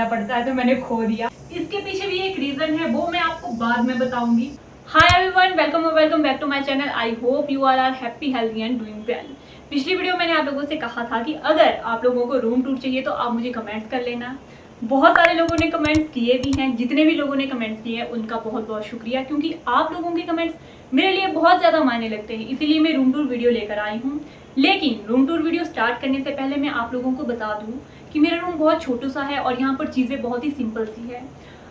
लगाना पड़ता है तो मैंने खो दिया। इसके पीछे भी एक रीजन है, वो मैं आपको बाद में बताऊंगी। Hi everyone, welcome back to my channel. I hope you are happy, healthy and doing well. पिछली वीडियो मैंने आप लोगों से कहा था कि अगर आप लोगों को रूम टूर चाहिए तो आप मुझे कमेंट्स कर लेना। बहुत सारे लोगों ने कमेंट्स किए भी हैं। जितने भी लोगों ने कमेंट्स किए हैं उनका बहुत बहुत शुक्रिया, क्योंकि आप लोगों के कमेंट्स मेरे लिए बहुत ज़्यादा मायने लगते हैं। इसीलिए मैं रूम टूर वीडियो लेकर आई हूँ। लेकिन रूम टूर वीडियो स्टार्ट करने से पहले मैं आप लोगों को बता दूँ कि मेरा रूम बहुत छोटू सा है और यहाँ पर चीज़ें बहुत ही सिंपल सी है।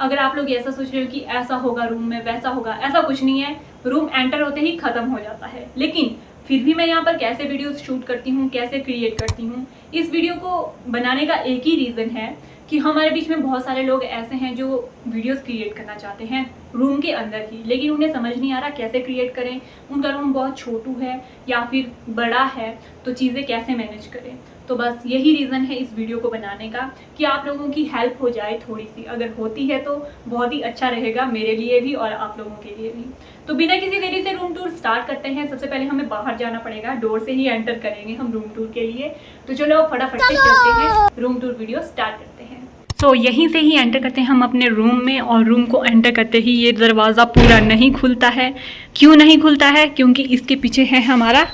अगर आप लोग ऐसा सोच रहे हो कि ऐसा होगा रूम में, वैसा होगा, ऐसा कुछ नहीं है। रूम एंटर होते ही ख़त्म हो जाता है। लेकिन फिर भी मैं यहाँ पर कैसे वीडियोस शूट करती हूँ, कैसे क्रिएट करती हूँ, इस वीडियो को बनाने का एक ही रीज़न है कि हमारे बीच में बहुत सारे लोग ऐसे हैं जो वीडियोस क्रिएट करना चाहते हैं रूम के अंदर ही, लेकिन उन्हें समझ नहीं आ रहा कैसे क्रिएट करें। उनका रूम बहुत छोटू है या फिर बड़ा है तो चीज़ें कैसे मैनेज करें। तो बस यही रीज़न है इस वीडियो को बनाने का कि आप लोगों की हेल्प हो जाए थोड़ी सी। अगर होती है तो बहुत ही अच्छा रहेगा मेरे लिए भी और आप लोगों के लिए भी। तो बिना किसी देरी से रूम टूर स्टार्ट करते हैं। सबसे पहले हमें बाहर जाना पड़ेगा, डोर से ही एंटर करेंगे हम रूम टूर के लिए। तो चलो फटाफट से चलते हैं, रूम टूर वीडियो स्टार्ट करते हैं। तो यहीं से ही एंटर करते हैं हम अपने रूम में, और रूम को एंटर करते ही ये दरवाज़ा पूरा नहीं खुलता है। क्यों नहीं खुलता है? क्योंकि इसके पीछे है हमारा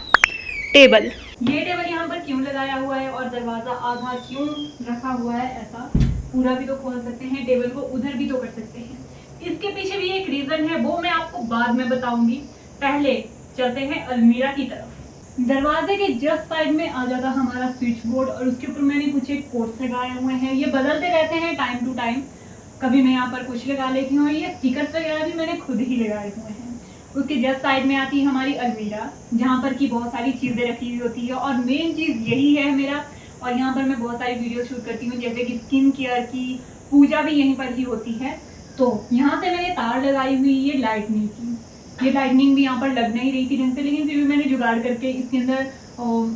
टेबल। ये टेबल यहाँ पर क्यों लगाया हुआ है और दरवाज़ा आधा क्यों रखा हुआ है? ऐसा पूरा भी तो खोल सकते हैं, टेबल को उधर भी तो कर सकते हैं। इसके पीछे भी एक रीज़न है, वो मैं आपको बाद में बताऊंगी। पहले चलते हैं अलमीरा की तरफ। दरवाजे के जस्ट साइड में आ जाता हमारा स्विच बोर्ड, और उसके ऊपर मैंने कुछ एक कोट्स लगाए हुए हैं। ये बदलते रहते हैं टाइम टू टाइम, कभी मैं यहाँ पर कुछ लगा लेती हूँ। ये स्टिकर्स वगैरह भी मैंने खुद ही लगाए हुए हैं। उसके जस्ट साइड में आती है हमारी अलमीरा, जहाँ पर की बहुत सारी चीज़ें रखी हुई होती है, और मेन चीज़ यही है मेरा। और यहाँ पर मैं बहुत सारी वीडियो शूट करती हूँ, जैसे कि स्किन केयर की, पूजा भी यहीं पर ही होती है। तो यहाँ से मैंने तार लगाई हुई ये लाइटनिंग की। ये लाइटनिंग भी यहाँ पर लग नहीं रही थी ढंग से, लेकिन फिर भी मैंने जुगाड़ करके इसके अंदर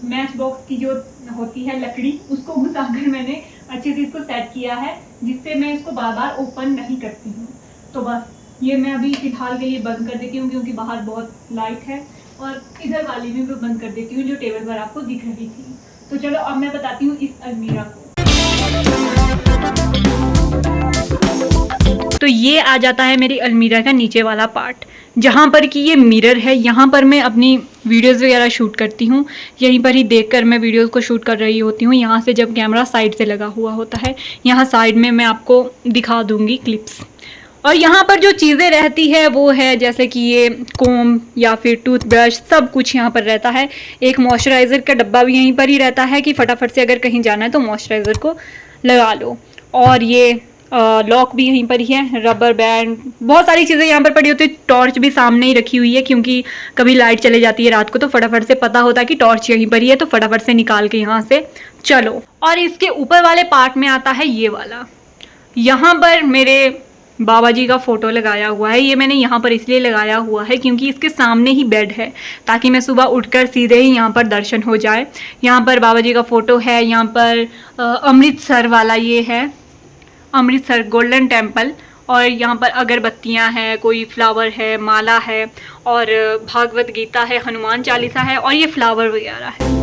मैच बॉक्स की जो होती है लकड़ी, उसको घुसाकर मैंने अच्छे से इसको सेट किया है, जिससे मैं इसको बार बार ओपन नहीं करती हूँ। तो बस ये मैं अभी फिलहाल के लिए बंद कर देती हूँ, क्योंकि बाहर बहुत लाइट है। और इधर वाली भी मैं बंद कर देती हूँ जो टेबल पर आपको दिख रही थी। तो चलो अब मैं बताती हूँ इस अलमीरा को। तो ये आ जाता है मेरी अलमीरा का नीचे वाला पार्ट, जहाँ पर कि ये मिरर है। यहाँ पर मैं अपनी वीडियोज़ वगैरह शूट करती हूँ। यहीं पर ही देखकर मैं वीडियोज़ को शूट कर रही होती हूँ। यहाँ से जब कैमरा साइड से लगा हुआ होता है, यहाँ साइड में मैं आपको दिखा दूँगी क्लिप्स। और यहाँ पर जो चीज़ें रहती है वो है जैसे कि ये कोम या फिर टूथब्रश, सब कुछ यहाँ पर रहता है। एक मॉइस्चराइज़र का डब्बा भी यहीं पर ही रहता है कि फटाफट से अगर कहीं जाना है तो मॉइस्चराइज़र को लगा लो। और ये लॉक भी यहीं पर ही है, रबर बैंड, बहुत सारी चीज़ें यहाँ पर पड़ी होती है। टॉर्च भी सामने ही रखी हुई है, क्योंकि कभी लाइट चले जाती है रात को तो फटाफट से पता होता है कि टॉर्च यहीं पर ही है, तो फटाफट से निकाल के यहाँ से चलो। और इसके ऊपर वाले पार्ट में आता है ये वाला। यहाँ पर मेरे बाबा जी का फ़ोटो लगाया हुआ है। ये मैंने यहाँ पर इसलिए लगाया हुआ है क्योंकि इसके सामने ही बेड है, ताकि मैं सुबह उठकर सीधे ही यहाँ पर दर्शन हो जाए। यहाँ पर बाबा जी का फ़ोटो है। यहाँ पर अमृतसर वाला ये है, अमृतसर गोल्डन टेम्पल। और यहाँ पर अगरबत्तियाँ हैं, कोई फ्लावर है, माला है, और भागवत गीता है, हनुमान चालीसा है, और ये फ्लावर वगैरह है।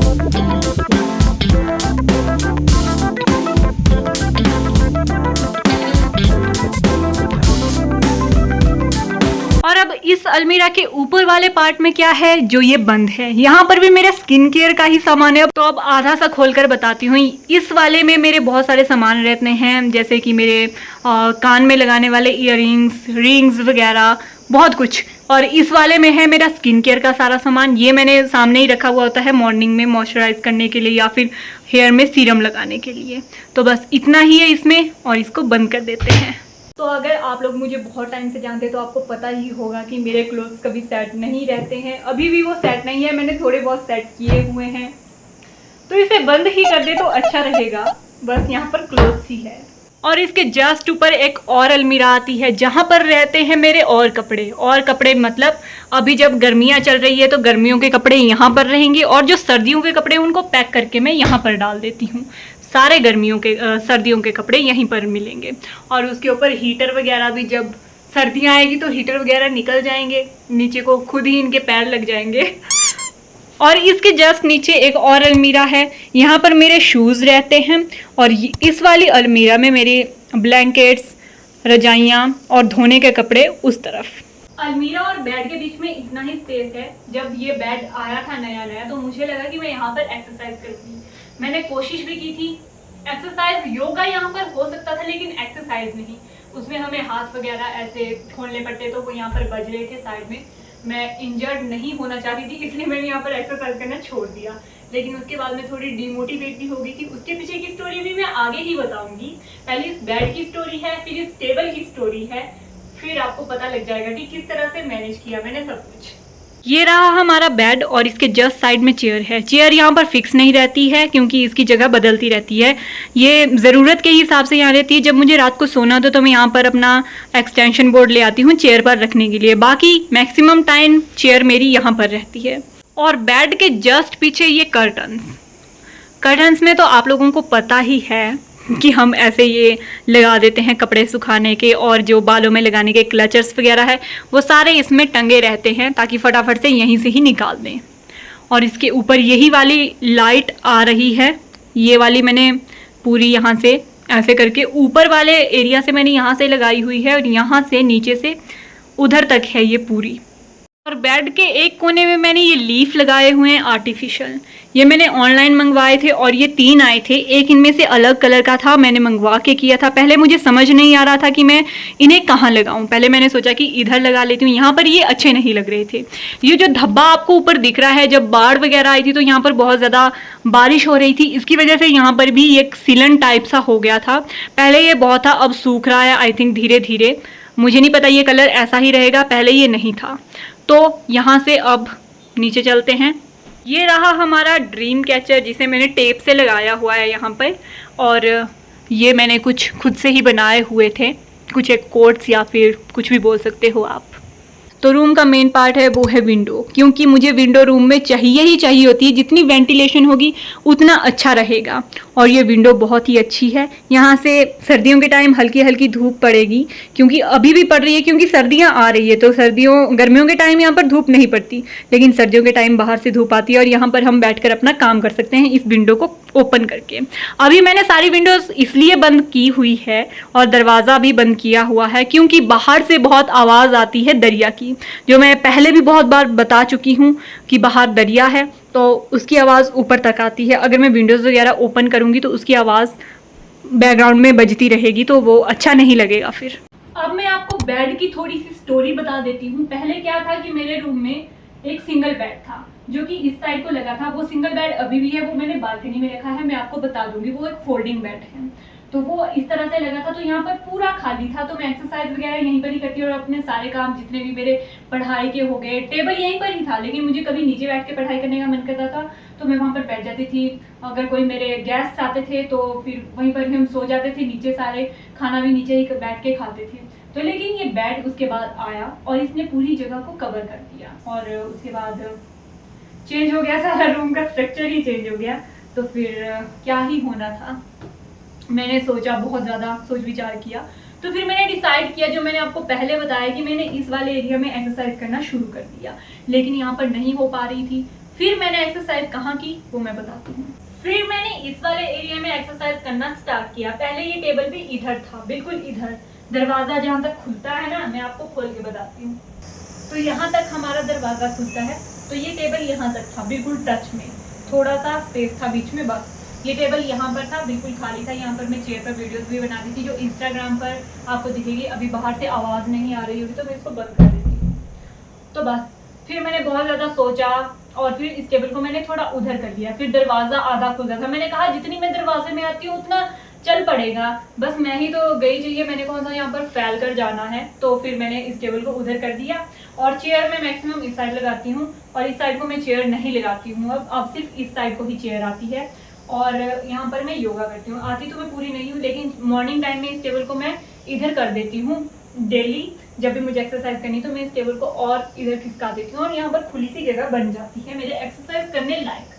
और अब इस अलमीरा के ऊपर वाले पार्ट में क्या है, जो ये बंद है, यहाँ पर भी मेरा स्किन केयर का ही सामान है। तो अब आधा सा खोलकर बताती हूँ। इस वाले में मेरे बहुत सारे सामान रहते हैं, जैसे कि मेरे कान में लगाने वाले ईयररिंग्स, रिंग्स वगैरह, बहुत कुछ। और इस वाले में है मेरा स्किन केयर का सारा सामान। ये मैंने सामने ही रखा हुआ होता है मॉर्निंग में मॉइस्चराइज करने के लिए या फिर हेयर में सीरम लगाने के लिए। तो बस इतना ही है इसमें, और इसको बंद कर देते हैं। तो अगर आप लोग मुझे बहुत टाइम से जानते हैं तो आपको पता ही होगा कि मेरे क्लोथ्स कभी सेट नहीं रहते हैं। अभी भी वो सेट नहीं है, मैंने थोड़े बहुत सेट किए हुए हैं, तो इसे बंद ही कर दे तो अच्छा रहेगा। बस यहाँ पर क्लोथ्स ही है। और इसके जस्ट ऊपर एक और अलमीरा आती है, जहाँ पर रहते हैं मेरे और कपड़े मतलब अभी जब गर्मियाँ चल रही है तो गर्मियों के कपड़े यहाँ पर रहेंगे, और जो सर्दियों के कपड़े उनको पैक करके मैं यहाँ पर डाल देती हूँ। सारे सर्दियों के कपड़े यहीं पर मिलेंगे। और उसके ऊपर हीटर वगैरह भी, जब सर्दियाँ आएगी तो हीटर वगैरह निकल जाएंगे, नीचे को खुद ही इनके पैर लग जाएंगे। और इसके जस्ट नीचे एक और अलमीरा है, यहाँ पर मेरे शूज़ रहते हैं। और इस वाली अलमीरा में मेरे ब्लैंकेट्स, रजाइयाँ और धोने के कपड़े उस तरफ। अलमीरा और बेड के बीच में इतना ही स्पेस है। जब ये बेड आया था नया नया तो मुझे लगा कि मैं यहाँ पर एक्सरसाइज करूँगी। मैंने कोशिश भी की थी एक्सरसाइज, योगा यहाँ पर हो सकता था लेकिन एक्सरसाइज नहीं। उसमें हमें हाथ वगैरह ऐसे खोलने पड़ते तो वो यहाँ पर बज रहे थे साइड में। मैं इंजर्ड नहीं होना चाहती थी इसलिए मैंने यहाँ पर एक्सरसाइज करना छोड़ दिया। लेकिन उसके बाद मैं थोड़ी डिमोटिवेट भी हो गई थी। उसके पीछे की स्टोरी भी मैं आगे ही बताऊंगी। पहले इस बेड की स्टोरी है, फिर इस टेबल की स्टोरी है, फिर आपको पता लग जाएगा कि किस तरह से मैनेज किया मैंने सब कुछ। ये रहा हमारा बेड और इसके जस्ट साइड में चेयर है। चेयर यहाँ पर फिक्स नहीं रहती है क्योंकि इसकी जगह बदलती रहती है। ये ज़रूरत के हिसाब से यहाँ रहती है। जब मुझे रात को सोना हो तो मैं यहाँ पर अपना एक्सटेंशन बोर्ड ले आती हूँ चेयर पर रखने के लिए। बाकी मैक्सिमम टाइम चेयर मेरी यहाँ पर रहती है। और बेड के जस्ट पीछे ये कर्टन्स में तो आप लोगों को पता ही है कि हम ऐसे ये लगा देते हैं कपड़े सुखाने के, और जो बालों में लगाने के क्लचर्स वगैरह है वो सारे इसमें टंगे रहते हैं ताकि फटाफट से यहीं से ही निकाल दें। और इसके ऊपर यही वाली लाइट आ रही है, ये वाली मैंने पूरी यहाँ से ऐसे करके ऊपर वाले एरिया से मैंने यहाँ से लगाई हुई है और यहाँ से नीचे से उधर तक है ये पूरी। और बेड के एक कोने में मैंने ये लीफ लगाए हुए हैं आर्टिफिशियल। ये मैंने ऑनलाइन मंगवाए थे और ये 3 आए थे। एक इनमें से अलग कलर का था, मैंने मंगवा के किया था। पहले मुझे समझ नहीं आ रहा था कि मैं इन्हें कहाँ लगाऊं। पहले मैंने सोचा कि इधर लगा लेती हूँ, यहाँ पर ये अच्छे नहीं लग रहे थे। ये जो धब्बा आपको ऊपर दिख रहा है, जब बाढ़ वगैरह आई थी तो यहाँ पर बहुत ज़्यादा बारिश हो रही थी, इसकी वजह से यहाँ पर भी एक सीलन टाइप सा हो गया था। पहले ये बहुत था, अब सूख रहा है आई थिंक धीरे धीरे। मुझे नहीं पता ये कलर ऐसा ही रहेगा, पहले ये नहीं था। तो यहाँ से अब नीचे चलते हैं। ये रहा हमारा ड्रीम कैचर जिसे मैंने टेप से लगाया हुआ है यहाँ पर। और ये मैंने कुछ खुद से ही बनाए हुए थे, कुछ एक कोट्स या फिर कुछ भी बोल सकते हो आप। तो रूम का मेन पार्ट है वो है विंडो, क्योंकि मुझे विंडो रूम में चाहिए ही चाहिए होती है। जितनी वेंटिलेशन होगी उतना अच्छा रहेगा। और ये विंडो बहुत ही अच्छी है। यहाँ से सर्दियों के टाइम हल्की हल्की धूप पड़ेगी, क्योंकि अभी भी पड़ रही है क्योंकि सर्दियाँ आ रही है। तो गर्मियों के टाइम यहाँ पर धूप नहीं पड़ती, लेकिन सर्दियों के टाइम बाहर से धूप आती है और यहाँ पर हम बैठकर अपना काम कर सकते हैं इस विंडो को ओपन करके। अभी मैंने सारी विंडोज़ इसलिए बंद की हुई है और दरवाज़ा भी बंद किया हुआ है क्योंकि बाहर से बहुत आवाज़ आती है दरिया की, जो मैं पहले भी बहुत बार बता चुकी हूँ कि बाहर दरिया है तो उसकी आवाज़ ऊपर तक आती है। अगर मैं विंडोज़ वगैरह ओपन करूँगी तो उसकी आवाज़ बैकग्राउंड में बजती रहेगी, तो वो अच्छा नहीं लगेगा फिर। अब मैं आपको बेड की थोड़ी सी स्टोरी बता देती हूँ। पहले क्या था कि मेरे रूम में एक सिंगल बेड था जो कि इस साइड को लगा था। वो सिंगल बेड अभी भी है, वो मैंने बालकनी में रखा है, मैं आपको बता दूंगी। वो एक फोल्डिंग बेड है, तो वो इस तरह से लगा था। तो यहाँ पर पूरा खाली था, तो मैं एक्सरसाइज वगैरह यहीं पर ही करती और अपने सारे काम जितने भी मेरे पढ़ाई के हो गए, टेबल यहीं पर ही था। लेकिन मुझे कभी नीचे बैठ के पढ़ाई करने का मन करता था तो मैं वहाँ पर बैठ जाती थी। अगर कोई मेरे गेस्ट आते थे तो फिर वहीं पर ही हम सो जाते थे नीचे, सारे खाना भी नीचे ही बैठ के खाते थे। तो लेकिन ये बेड उसके बाद आया और इसने पूरी जगह को कवर कर दिया और उसके बाद चेंज हो गया, सारा रूम का स्ट्रक्चर ही चेंज हो गया। तो फिर क्या ही होना था, मैंने सोचा, बहुत ज़्यादा सोच विचार किया। तो फिर मैंने डिसाइड किया, जो मैंने आपको पहले बताया कि मैंने इस वाले एरिया में एक्सरसाइज करना शुरू कर दिया, लेकिन यहाँ पर नहीं हो पा रही थी। फिर मैंने एक्सरसाइज कहाँ की वो मैं बताती हूँ। फिर मैंने इस वाले एरिया में एक्सरसाइज करना स्टार्ट किया। पहले ये टेबल भी इधर था, बिल्कुल इधर, दरवाज़ा जहाँ तक खुलता है ना, मैं आपको खोल के बताती हूँ। तो यहाँ तक हमारा दरवाज़ा खुलता है, तो ये टेबल यहाँ तक था, बिल्कुल टच में, थोड़ा सा स्पेस था बीच में, बस। ये टेबल यहाँ पर था, बिल्कुल खाली था। यहाँ पर मैं चेयर पर वीडियोस भी बनाती थी, जो इंस्टाग्राम पर आपको दिखेगी। अभी बाहर से आवाज़ नहीं आ रही होगी तो मैं इसको बंद कर देती हूँ। तो बस फिर मैंने बहुत ज़्यादा सोचा और फिर इस टेबल को मैंने थोड़ा उधर कर दिया। फिर दरवाज़ा आधा खुला था, मैंने कहा जितनी मैं दरवाजे में आती हूँ उतना चल पड़ेगा, बस मैं ही तो गई चाहिए, मैंने कौन सा यहाँ पर फैल कर जाना है। तो फिर मैंने इस टेबल को उधर कर दिया और चेयर में मैक्सिमम इस साइड लगाती हूँ और इस साइड को मैं चेयर नहीं लगाती हूँ। अब सिर्फ इस साइड को ही चेयर आती है और यहाँ पर मैं योगा करती हूँ। आती तो मैं पूरी नहीं हूँ, लेकिन मॉर्निंग टाइम में इस टेबल को मैं इधर कर देती हूँ। डेली जब भी मुझे एक्सरसाइज करनी तो मैं इस टेबल को और इधर खिसका देती हूँ और यहाँ पर खुली सी जगह बन जाती है मेरे एक्सरसाइज करने लायक।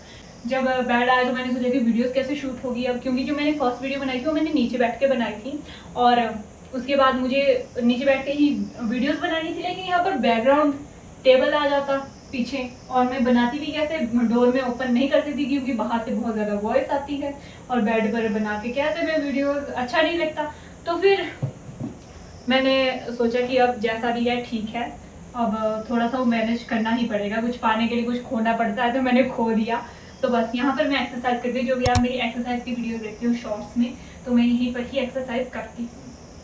जब बेड आया तो मैंने सोचा कि वीडियोस कैसे शूट होगी अब, क्योंकि जो मैंने फर्स्ट वीडियो बनाई थी वो मैंने नीचे बैठ के बनाई थी और उसके बाद मुझे नीचे बैठ के ही वीडियोस बनानी थी। लेकिन यहाँ पर बैकग्राउंड टेबल आ जाता पीछे और मैं बनाती भी कैसे, डोर में ओपन नहीं कर सकती क्योंकि बाहर से बहुत ज़्यादा वॉइस आती है और बेड पर बना के कैसे मैं वीडियो अच्छा नहीं लगता। तो फिर मैंने सोचा कि अब जैसा भी है ठीक है, अब थोड़ा सा वो मैनेज करना ही पड़ेगा, कुछ पाने के लिए कुछ खोना पड़ता है, तो मैंने खो दिया। तो बस यहाँ पर मैं एक्सरसाइज करती हूँ, जो भी आप मेरी एक्सरसाइज की वीडियोस देखते हो शॉर्ट्स में, तो मैं यहीं पर ही एक्सरसाइज करती हूँ।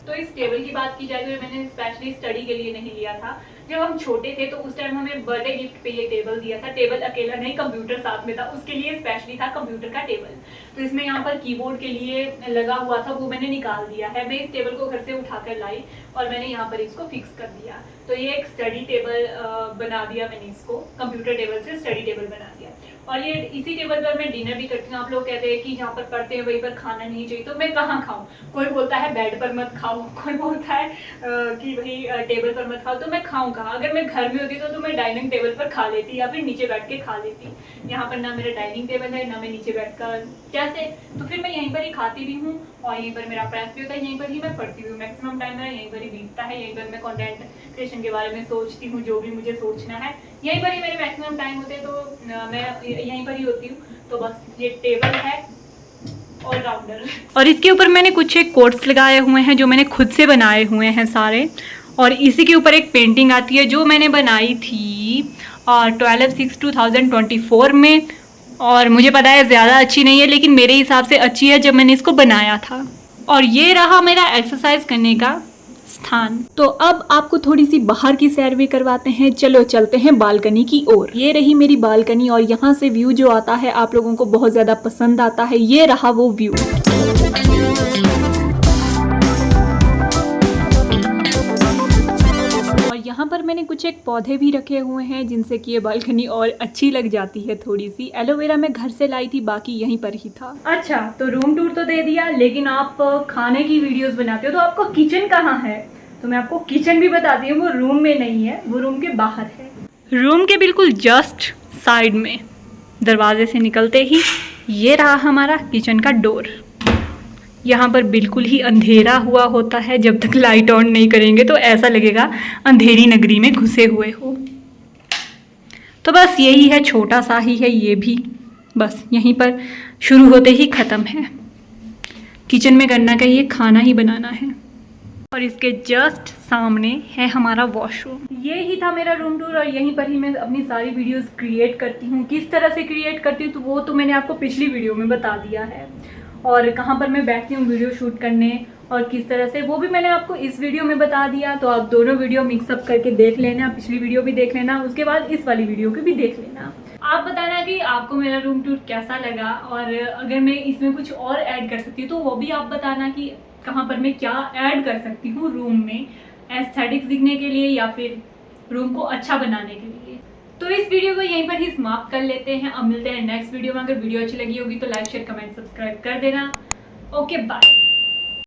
तो इस टेबल की बात की जाए तो मैंने स्पेशली स्टडी के लिए नहीं लिया था। जब हम छोटे थे तो उस टाइम हमें बर्थडे गिफ्ट पे ये टेबल दिया था। टेबल अकेला नहीं, कंप्यूटर साथ में था, उसके लिए स्पेशली था कंप्यूटर का टेबल। तो इसमें यहाँ पर कीबोर्ड के लिए लगा हुआ था, वो मैंने निकाल दिया है। मैं इस टेबल को घर से उठाकर लाई और मैंने यहाँ पर इसको फिक्स कर दिया। तो ये एक स्टडी टेबल बना दिया मैंने, इसको कंप्यूटर टेबल से स्टडी टेबल बना दिया। और ये इसी टेबल पर मैं डिनर भी करती हूँ। आप लोग कहते हैं कि जहाँ पर पढ़ते हैं वहीं पर खाना नहीं चाहिए, तो मैं कहाँ खाऊँ? कोई बोलता है बेड पर मत खाओ, कोई बोलता है कि भाई टेबल पर मत खाओ, तो मैं खाऊँ कहाँ? अगर मैं घर में होती तो मैं डाइनिंग टेबल पर खा लेती या फिर नीचे बैठ के खा लेती। यहाँ पर ना मेरा डाइनिंग टेबल है, ना मैं नीचे बैठ कर कैसे, तो फिर मैं यहीं पर ही खाती भी हूँ और यहीं पर मेरा प्रेस भी होता है, यहीं पर ही मैं पढ़ती हूँ। मैक्सिमम टाइम मेरा यहीं पर ही बीतता है, यहीं पर मैं कंटेंट क्रिएशन के बारे में सोचती हूँ, जो भी मुझे सोचना है यहीं पर ही मेरे मैक्सिमम टाइम होते हैं, तो मैं यहीं पर ही होती हूँ। तो बस ये टेबल है ऑलराउंडर। और इसके ऊपर मैंने कुछ एक कोट्स लगाए हुए हैं जो मैंने खुद से बनाए हुए हैं सारे, और इसी के ऊपर एक पेंटिंग आती है जो मैंने बनाई थी 12/6/2024 में। और मुझे पता है ज़्यादा अच्छी नहीं है, लेकिन मेरे हिसाब से अच्छी है जब मैंने इसको बनाया था। और ये रहा मेरा एक्सरसाइज करने का स्थान। तो अब आपको थोड़ी सी बाहर की सैर भी करवाते हैं। चलो चलते हैं बालकनी की ओर। ये रही मेरी बालकनी और यहाँ से व्यू जो आता है आप लोगों को बहुत ज़्यादा पसंद आता है। ये रहा वो व्यू। यहाँ पर मैंने कुछ एक पौधे भी रखे हुए हैं जिनसे कि ये बालकनी और अच्छी लग जाती है थोड़ी सी। एलोवेरा मैं घर से लाई थी, बाकी यहीं पर ही था। अच्छा, तो रूम टूर तो दे दिया, लेकिन आप खाने की वीडियोस बनाते हो तो आपको किचन कहाँ है? तो मैं आपको किचन भी बताती हूँ। वो रूम में नहीं है, वो रूम के बाहर है। रूम के बिल्कुल जस्ट साइड में, दरवाजे से निकलते ही ये रहा हमारा किचन का डोर। यहाँ पर बिल्कुल ही अंधेरा हुआ होता है, जब तक लाइट ऑन नहीं करेंगे तो ऐसा लगेगा अंधेरी नगरी में घुसे हुए हो। तो बस यही है, छोटा सा ही है ये भी, बस यहीं पर शुरू होते ही ख़त्म है। किचन में करना का ये खाना ही बनाना है। और इसके जस्ट सामने है हमारा वॉशरूम। ये ही था मेरा रूम टूर और यहीं पर ही मैं अपनी सारी वीडियोस क्रिएट करती हूँ। किस तरह से क्रिएट करती हूँ तो वो तो मैंने आपको पिछली वीडियो में बता दिया है। और कहाँ पर मैं बैठती हूँ वीडियो शूट करने और किस तरह से, वो भी मैंने आपको इस वीडियो में बता दिया। तो आप दोनों वीडियो मिक्सअप करके देख लेना, पिछली वीडियो भी देख लेना, उसके बाद इस वाली वीडियो को भी देख लेना। आप बताना कि आपको मेरा रूम टूर कैसा लगा, और अगर मैं इसमें कुछ और ऐड कर सकती हूँ तो वो भी आप बताना कि कहाँ पर मैं क्या ऐड कर सकती हूँ रूम में, एस्थेटिक्स दिखने के लिए या फिर रूम को अच्छा बनाने के लिए। तो इस वीडियो को यहीं पर ही समाप्त कर लेते हैं। अब मिलते हैं नेक्स्ट वीडियो में। अगर वीडियो अच्छी लगी होगी तो लाइक शेयर कमेंट सब्सक्राइब कर देना। Okay bye.